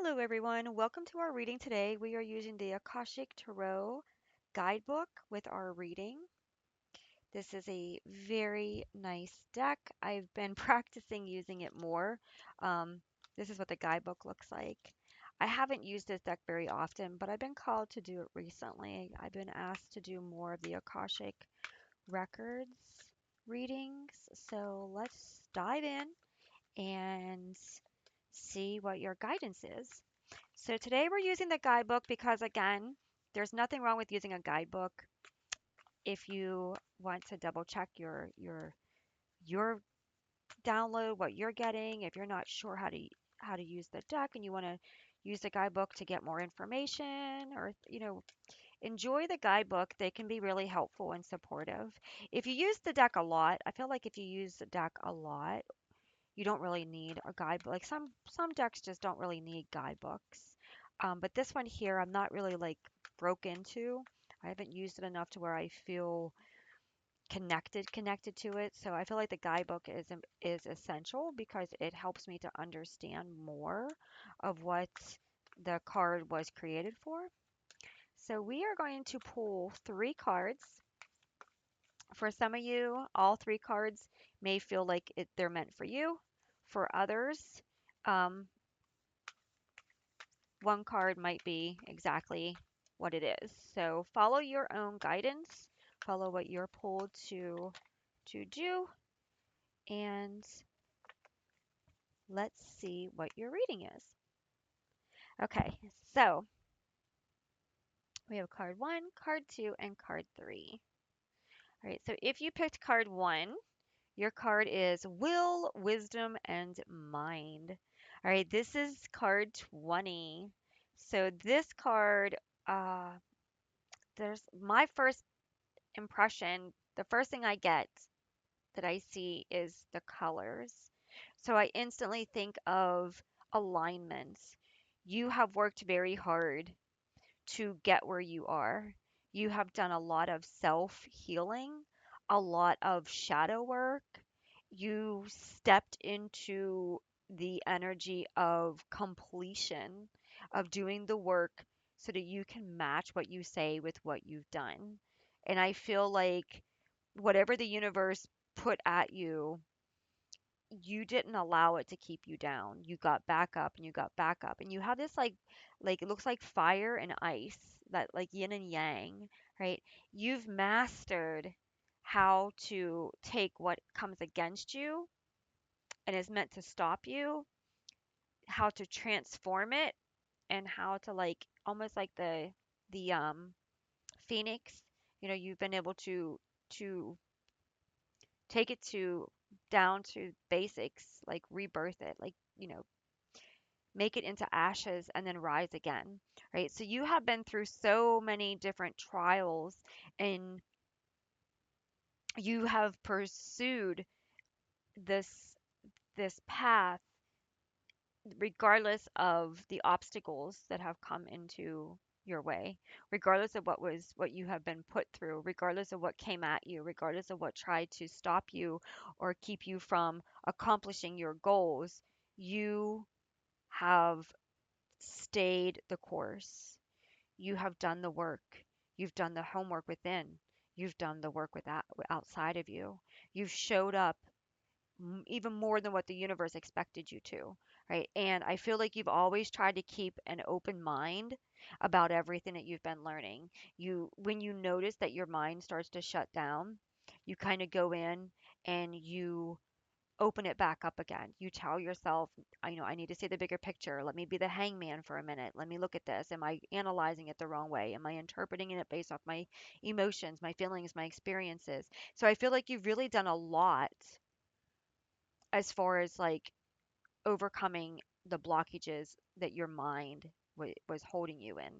Hello, everyone. Welcome to our reading today. We are using the Akashic Tarot guidebook with our reading. This is a very nice deck. I've been practicing using it more. Um, this is what the guidebook looks like. I haven't used this deck very often, but I've been called to do it recently. I've been asked to do more of the Akashic records readings. So let's dive in and see what your guidance is. So today we're using the guidebook because again, there's nothing wrong with using a guidebook if you want to double check your download, what you're getting, if you're not sure how to use the deck and you want to use the guidebook to get more information or enjoy the guidebook. They can be really helpful and supportive. If you use the deck a lot, I feel like if you use the deck a lot, you don't really need a guidebook. Like some decks just don't really need guidebooks. But this one here, I'm not really like broke into. I haven't used it enough to where I feel connected to it. So I feel like the guidebook is essential because it helps me to understand more of what the card was created for. So we are going to pull three cards. For some of you, all three cards may feel like they're meant for you. For others, um, one card might be exactly what it is. So follow your own guidance, follow what you're pulled to do, and let's see what your reading is. Okay, so we have card one, card two, and card three. All right, so if you picked card one, your card is Will, Wisdom, and Mind. All right, this is card 20. So this card, uh, there's my first impression, the first thing I get that I see is the colors. So I instantly think of alignments. You have worked very hard to get where you are. You have done a lot of self healing, a lot of shadow work. You stepped into the energy of completion, of doing the work so that you can match what you say with what you've done. And I feel like whatever the universe put at you, you didn't allow it to keep you down. You got back up and you got back up. And you have this like it looks like fire and ice, that like yin and yang, right? You've mastered how to take what comes against you and is meant to stop you, how to transform it and how to like almost like the phoenix, you've been able to take it to down to basics, like rebirth it, like, make it into ashes and then rise again, right? So you have been through so many different trials and you have pursued this this path regardless of the obstacles that have come into your way, regardless of what you have been put through, regardless of what came at you, regardless of what tried to stop you or keep you from accomplishing your goals, you have stayed the course. You have done the work. You've done the homework within. You've done the work outside of you. You've showed up even more than what the universe expected you to, right? And I feel like you've always tried to keep an open mind about everything that you've been learning. When you notice that your mind starts to shut down, you kind of go in and you open it back up again. You tell yourself, I need to see the bigger picture. Let me be the hangman for a minute. Let me look at this. Am I analyzing it the wrong way? Am I interpreting it based off my emotions, my feelings, my experiences? So I feel like you've really done a lot as far as like overcoming the blockages that your mind was holding you in,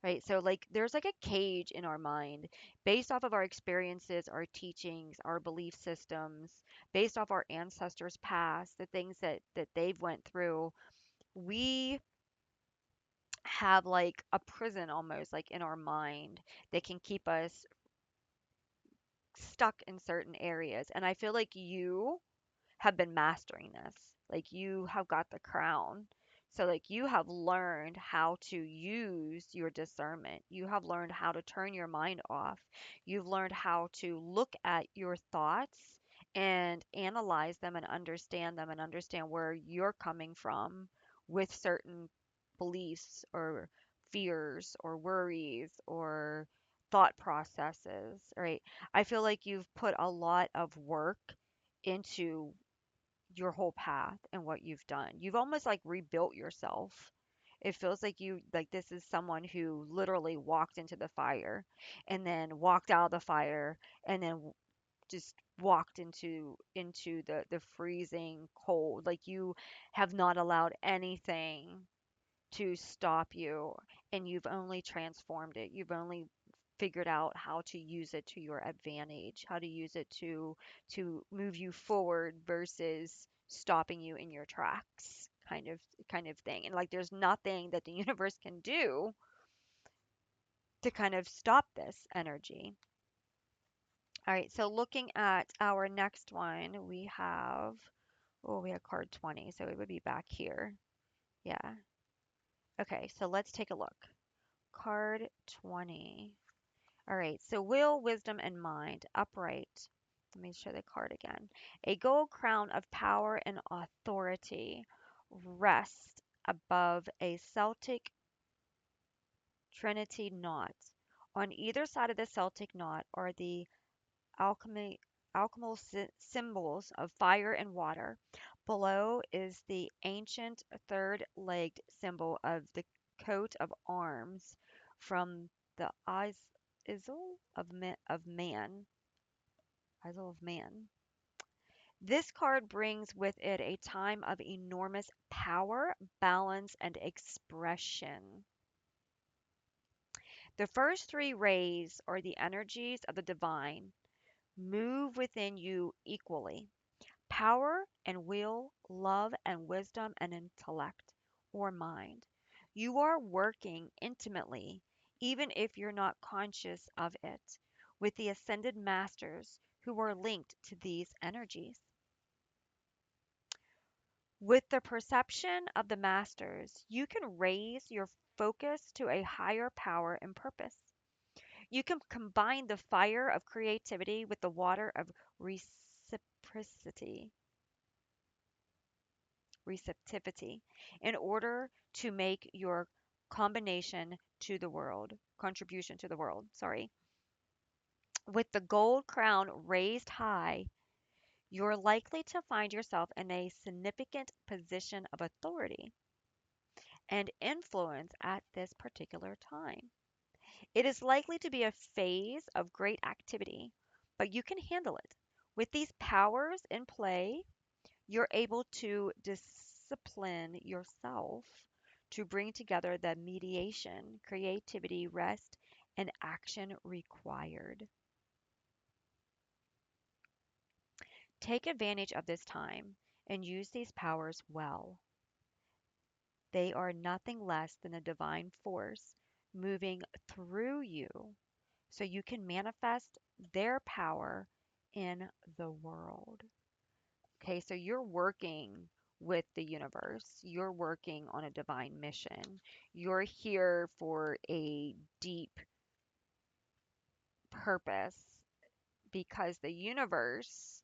right? So like there's like a cage in our mind based off of our experiences, our teachings, our belief systems, based off our ancestors past, the things that they've went through. We have like a prison almost like in our mind that can keep us stuck in certain areas, and I feel like you have been mastering this. Like you have got the crown So, like, you have learned how to use your discernment. You have learned how to turn your mind off. You've learned how to look at your thoughts and analyze them and understand where you're coming from with certain beliefs or fears or worries or thought processes, right? I feel like you've put a lot of work into your whole path and what you've done. You've almost like rebuilt yourself. It feels like you like this is someone who literally walked into the fire and then walked out of the fire and then just walked into the freezing cold. Like you have not allowed anything to stop you, and you've only transformed it. You've only figured out how to use it to your advantage, how to use it to move you forward versus stopping you in your tracks, kind of thing. And like there's nothing that the universe can do to kind of stop this energy. All right, so looking at our next one, we have, oh, we have card 20, so it would be back here. Yeah. Okay, so let's take a look. Card 20. All right, so will, wisdom, and mind, upright. Let me show the card again. A gold crown of power and authority rests above a Celtic trinity knot. On either side of the Celtic knot are the alchemy, alchemical symbols of fire and water. Below is the ancient third-legged symbol of the coat of arms from the Isle of Man. This card brings with it a time of enormous power, balance, and expression. The first three rays, or the energies of the divine, move within you equally. Power and will, love and wisdom and intellect or mind. You are working intimately, even if you're not conscious of it, with the ascended masters who are linked to these energies. With the perception of the masters, you can raise your focus to a higher power and purpose. You can combine the fire of creativity with the water of reciprocity receptivity in order to make your contribution to the world, sorry. With the gold crown raised high, you're likely to find yourself in a significant position of authority and influence at this particular time. It is likely to be a phase of great activity, but you can handle it. With these powers in play, you're able to discipline yourself to bring together the mediation, creativity, rest, and action required. Take advantage of this time and use these powers well. They are nothing less than a divine force moving through you so you can manifest their power in the world. Okay, so you're working with the universe. You're working on a divine mission. You're here for a deep purpose because the universe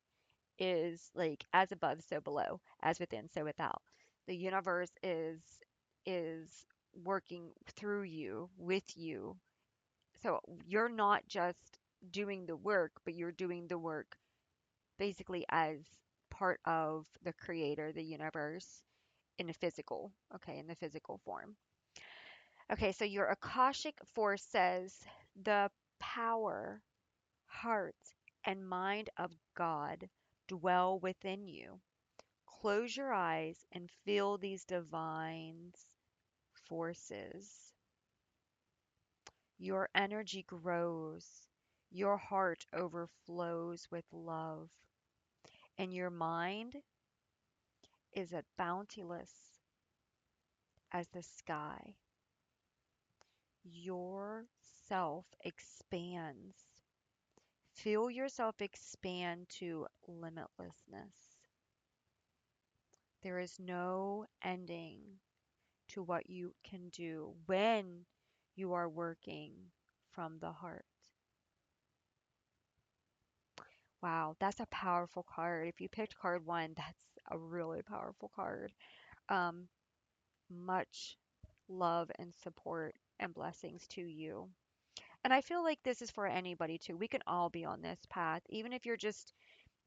is like as above, so below, as within, so without. The universe is working through you, with you. So you're not just doing the work, but you're doing the work basically as part of the creator, the universe, in the physical form. Okay, so your Akashic force says the power, heart, and mind of God dwell within you. Close your eyes and feel these divine forces. Your energy grows, your heart overflows with love, and your mind is as bounteous as the sky. Your self expands. Feel yourself expand to limitlessness. There is no ending to what you can do when you are working from the heart. Wow, that's a powerful card. If you picked card one, that's a really powerful card. Um, Much love and support and blessings to you. And I feel like this is for anybody too. We can all be on this path, even if you're just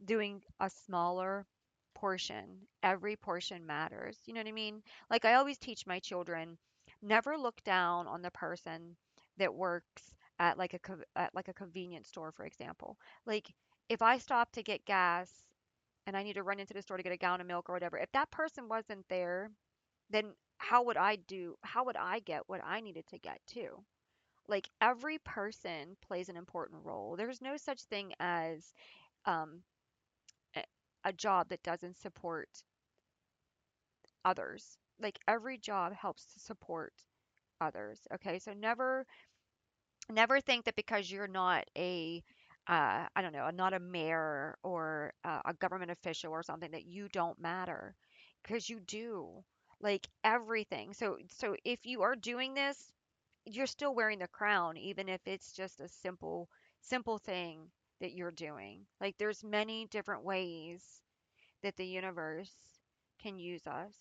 doing a smaller portion. Every portion matters. You know what I mean? Like I always teach my children, never look down on the person that works at like at like a convenience store, for example. Like if I stop to get gas and I need to run into the store to get a gallon of milk or whatever, if that person wasn't there, then how would I get what I needed to get too? Like every person plays an important role. There's no such thing as um, a a job that doesn't support others. Like every job helps to support others. Okay, so never think that because you're not a I don't know, not a mayor or a government official or something that you don't matter because you do. Like everything. So if you are doing this, you're still wearing the crown even if it's just a simple thing that you're doing. Like there's many different ways that the universe can use us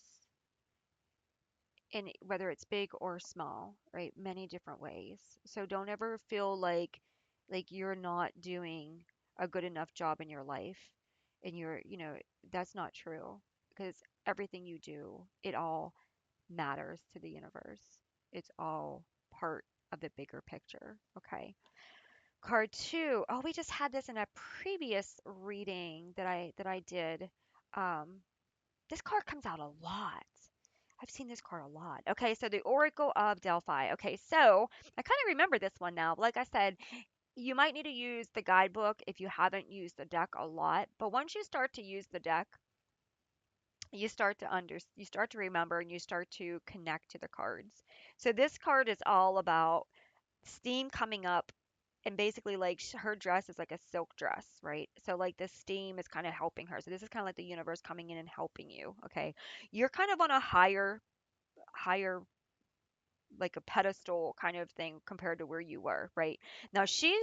in whether it's big or small, right? Many different ways. So don't ever feel like you're not doing a good enough job in your life and that's not true because everything you do, it all matters to the universe. It's all part of the bigger picture. Okay. Card two. Oh, we just had this in a previous reading that I did. Um, this card comes out a lot. I've seen this card a lot. Okay, so the Oracle of Delphi. Okay, so I kind of remember this one now. Like I said, you might need to use the guidebook if you haven't used the deck a lot. But once you start to use the deck, you start to remember and you start to connect to the cards. So this card is all about steam coming up and basically like her dress is like a silk dress, right? So like the steam is kind of helping her. So this is kind of like the universe coming in and helping you, okay? You're kind of on a higher like a pedestal kind of thing compared to where you were, right? Now she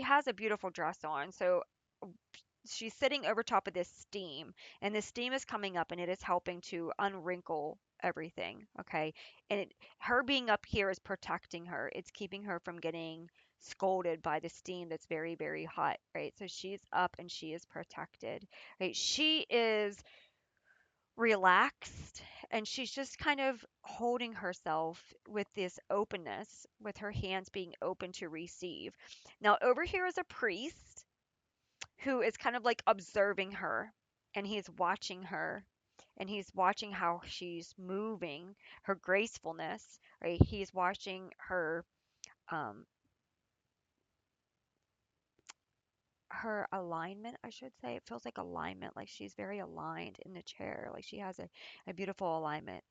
has a beautiful dress on. So she's sitting over top of this steam and the steam is coming up and it is helping to unwrinkle everything, okay? And her being up here is protecting her. It's keeping her from getting scolded by the steam that's very very hot, right? So she's up and she is protected, right? She is relaxed and she's just kind of holding herself with this openness, with her hands being open to receive. Now over here is a priest who is kind of like observing her and he's watching her and he's watching how she's moving, her gracefulness, right? He's watching um her alignment, I should say. It feels like alignment, like she's very aligned in the chair, like she has a beautiful alignment.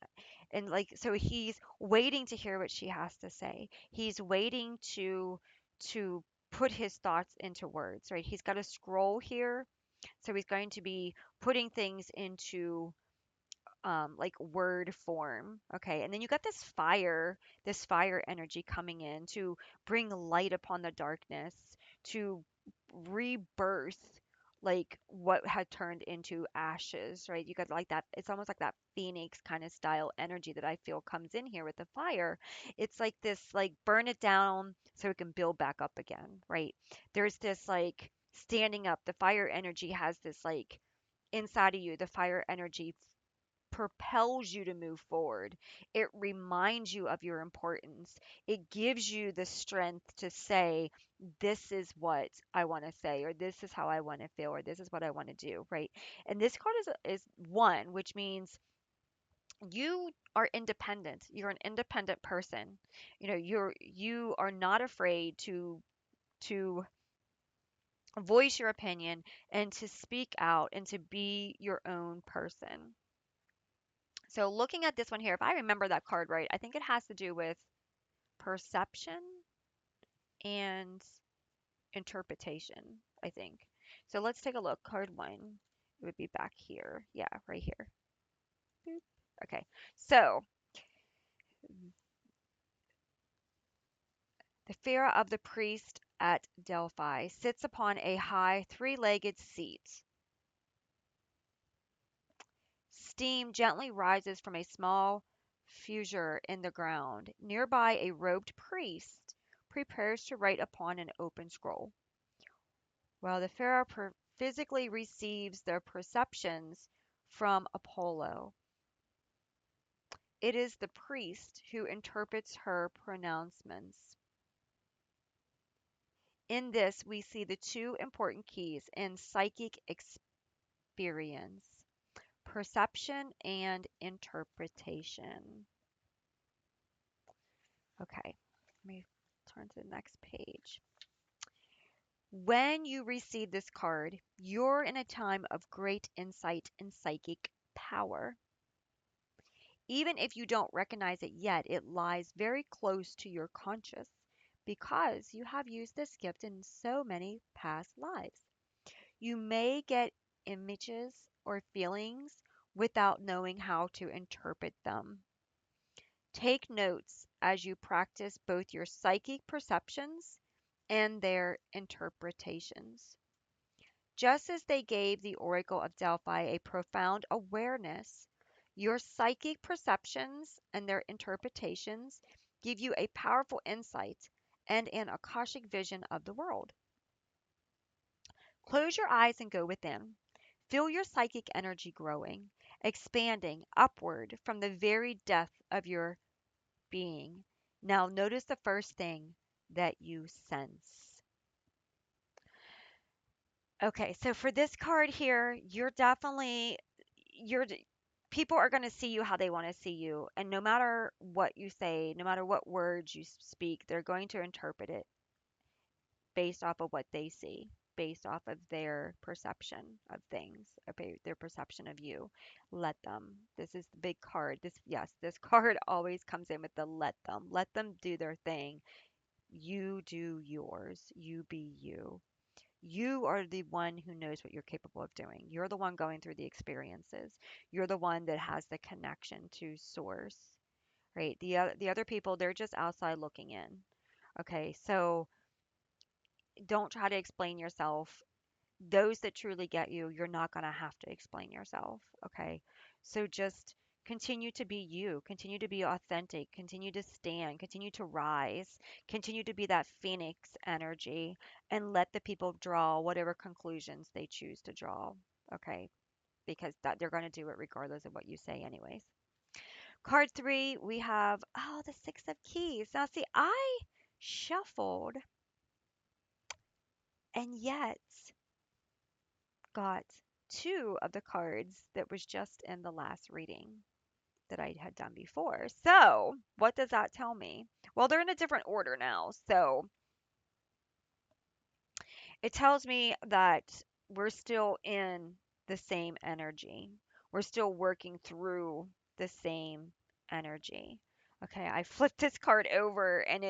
And like so he's waiting to hear what she has to say. He's waiting to put his thoughts into words, right? He's got a scroll here, so he's going to be putting things into like word form. Okay. And then you got this fire energy coming in to bring light upon the darkness, to rebirth like what had turned into ashes, right? You got like that, it's almost like that phoenix kind of style energy that I feel comes in here with the fire. It's like this, like burn it down so it can build back up again, right? There's this like standing up. The fire energy has this like inside of you, the fire energy propels you to move forward. It reminds you of your importance. It gives you the strength to say, this is what I want to say, or this is how I want to feel, or this is what I want to do, right? And this card is one, which means you are independent. You're an independent person. You are not afraid to voice your opinion and to speak out and to be your own person. So looking at this one here, if I remember that card right, I think it has to do with perception and interpretation, I think. So let's take a look. Card one, it would be back here. Yeah, right here. Boop. Okay. So The figure of the priest at Delphi sits upon a high three-legged seat. Steam gently rises from a small fissure in the ground. Nearby, a robed priest prepares to write upon an open scroll, while the pharaoh physically receives their perceptions from Apollo. It is the priest who interprets her pronouncements. In this, we see the two important keys in psychic experience: perception and interpretation. Okay, let me turn to the next page. When you receive this card, you're in a time of great insight and psychic power. Even if you don't recognize it yet, it lies very close to your conscious because you have used this gift in so many past lives. You may get images or feelings without knowing how to interpret them. Take notes as you practice both your psychic perceptions and their interpretations. Just as they gave the Oracle of Delphi a profound awareness, your psychic perceptions and their interpretations give you a powerful insight and an Akashic vision of the world. Close your eyes and go within. Feel your psychic energy growing, expanding upward from the very depth of your being. Now, notice the first thing that you sense. Okay, so for this card here, you're people are going to see you how they want to see you, and no matter what you say, no matter what words you speak, they're going to interpret it based off of what they see, based off of their perception of things, okay, their perception of you. Let them. This is the big card. This, yes, this card always comes in with the let them. Let them do their thing. You do yours. You be you. You are the one who knows what you're capable of doing. You're the one going through the experiences. You're the one that has the connection to source, right? The other people, they're just outside looking in. Okay, so don't try to explain yourself. Those that truly get you, you're not going to have to explain yourself. Okay, so just continue to be you, continue to be authentic, continue to stand, continue to rise, continue to be that phoenix energy, and let the people draw whatever conclusions they choose to draw. Okay, because that they're going to do it regardless of what you say anyways. Card 3, we have, oh, the 6 of keys. Now see, I shuffled and yet got two of the cards that was just in the last reading that I had done before. So, what does that tell me? Well, they're in a different order now. So, it tells me that we're still in the same energy. We're still working through the same energy. Okay, I flipped this card over and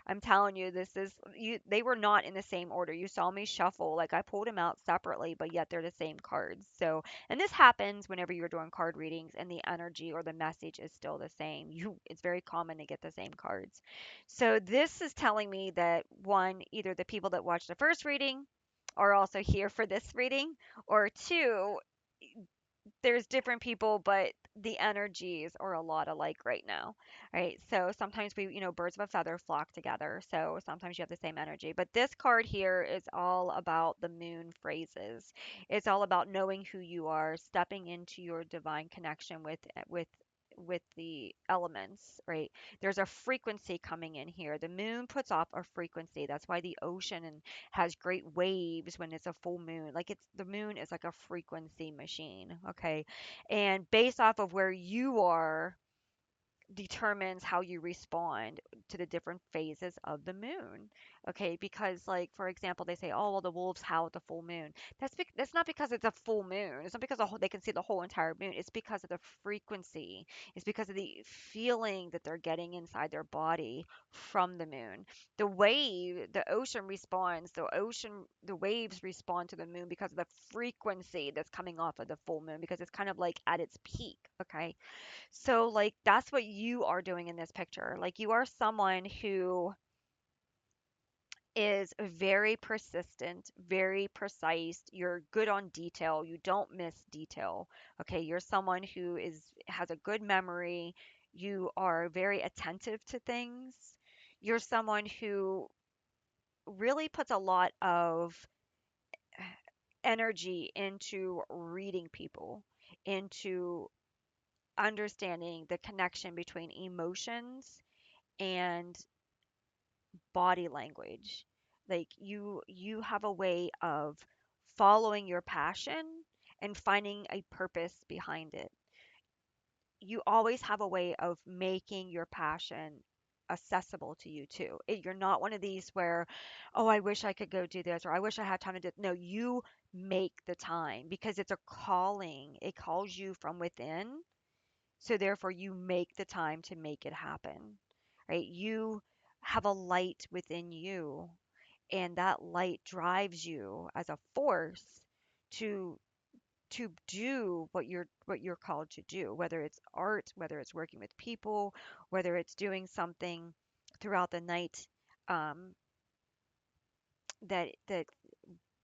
I'm telling you this is you they were not in the same order. You saw me shuffle like I pulled them out separately, but yet they're the same cards. So, and this happens whenever you're doing card readings and the energy or the message is still the same. You It's very common to get the same cards. So this is telling me that one, either the people that watched the first reading are also here for this reading, or two, there's different people, but the energies are a lot alike right now, right? So sometimes birds of a feather flock together. So sometimes you have the same energy. But this card here is all about the moon phrases. It's all about knowing who you are, stepping into your divine connection with the elements, right? There's a frequency coming in here. The moon puts off a frequency. That's why the ocean has great waves when it's a full moon. Like it's the moon is like a frequency machine, okay? And based off of where you are determines how you respond to the different phases of the moon. Okay, because like for example, they say, "Oh, well, the wolves howl at the full moon." That's not because it's a full moon. It's not because they can see the whole entire moon. It's because of the frequency. It's because of the feeling that they're getting inside their body from the moon. The ocean responds. The waves respond to the moon because of the frequency that's coming off of the full moon because it's kind of like at its peak. Okay, so, like, that's what you are doing in this picture. Like, you are someone who, is very persistent, very precise. You're good on detail. You don't miss detail. Okay, you're someone who is has a good memory. You are very attentive to things. You're someone who really puts a lot of energy into reading people, into understanding the connection between emotions and body language. Like you have a way of following your passion and finding a purpose behind it. You always have a way of making your passion accessible to you too. You're not one of these where, oh, I wish I could go do this or I wish I had time to do. No, you make the time because it's a calling. It calls you from within. So therefore you make the time to make it happen. Right? You have a light within you and that light drives you as a force to do what you're called to do, whether it's art, whether it's working with people, whether it's doing something throughout the night, um, that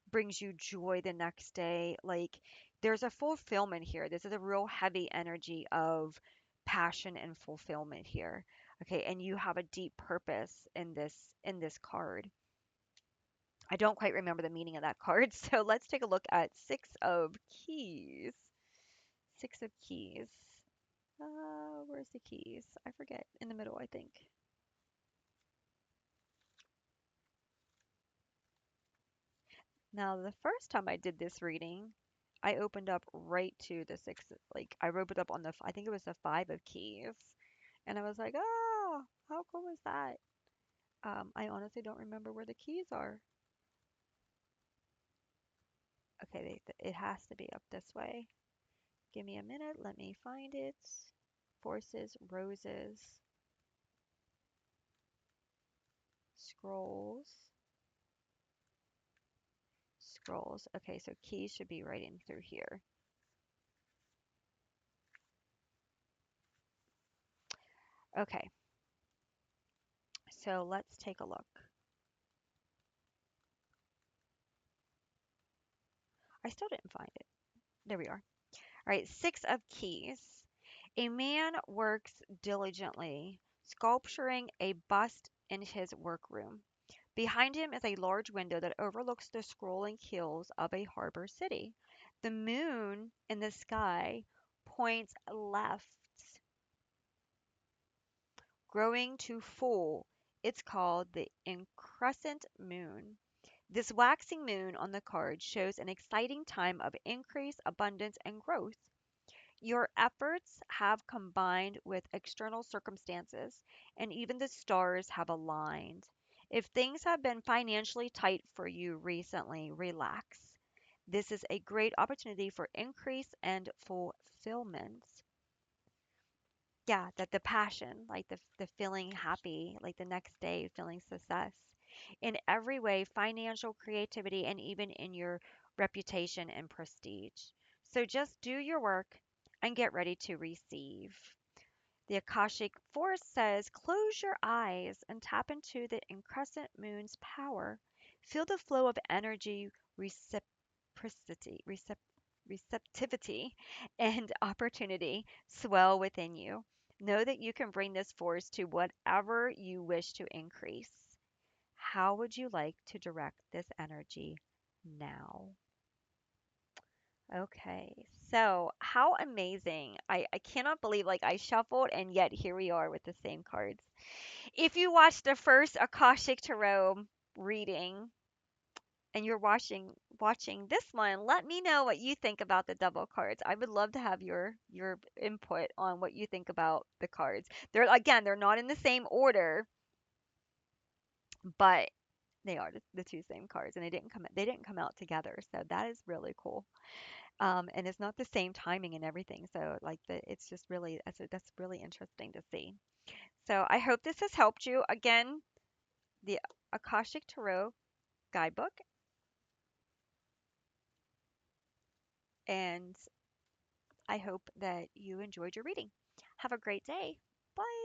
brings you joy the next day. Like there's a fulfillment here. This is a real heavy energy of passion and fulfillment here. Okay, and you have a deep purpose in this card. I don't quite remember the meaning of that card. So let's take a look at Six of Keys. Six of Keys. Where's the keys? I forget. In the middle, I think. Now, the first time I did this reading, I opened up right to the six. Like, I opened up on I think it was the Five of Keys. And I was like, oh, how cool was that? I honestly don't remember where the keys are. Okay, it has to be up this way. Give me a minute. Let me find it. Forces, roses, scrolls, scrolls. Okay, so keys should be right in through here. Okay, so let's take a look. I still didn't find it. There we are. All right, Six of Keys. A man works diligently, sculpturing a bust in his workroom. Behind him is a large window that overlooks the scrolling hills of a harbor city. The moon in the sky points left, growing to full. It's called the increscent moon. This waxing moon on the card shows an exciting time of increase, abundance, and growth. Your efforts have combined with external circumstances, and even the stars have aligned. If things have been financially tight for you recently, relax. This is a great opportunity for increase and fulfillment. Yeah, that the passion, like the feeling happy, like the next day, feeling success in every way, financial, creativity, and even in your reputation and prestige. So just do your work and get ready to receive. The Akashic Force says, close your eyes and tap into the increscent moon's power. Feel the flow of energy, reciprocity, receptivity, and opportunity swell within you. Know that you can bring this force to whatever you wish to increase. How would you like to direct this energy now? Okay, so how amazing. I cannot believe like I shuffled and yet here we are with the same cards. If you watched the first Akashic Tarot reading and you're watching this one, let me know what you think about the double cards. I would love to have your input on what you think about the cards. They're not in the same order, but they are the two same cards and they didn't come out together. So that is really cool. And it's not the same timing and everything. So like it's just really that's really interesting to see. So I hope this has helped you. Again, the Akashic Tarot guidebook, and I hope that you enjoyed your reading. Have a great day. Bye.